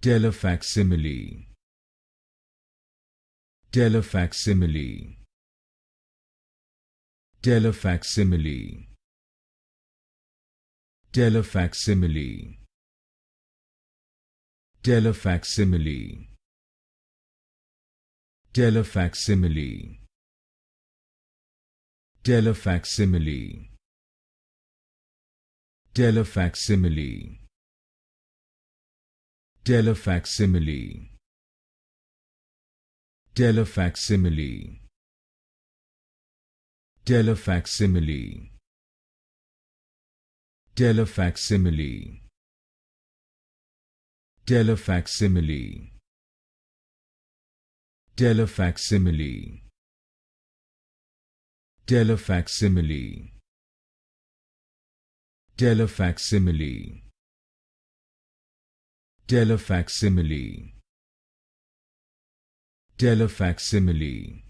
Telefacsimile. Telefacsimile. Telefacsimile. Telefacsimile. Telefacsimile. Telefacsimile. Telefacsimile. Telefacsimile. Telefacsimile. Telefacsimile. Telefacsimile. Telefacsimile. Telefacsimile. Telefacsimile. Telefacsimile. Telefacsimile. Telefacsimile. Telefacsimile.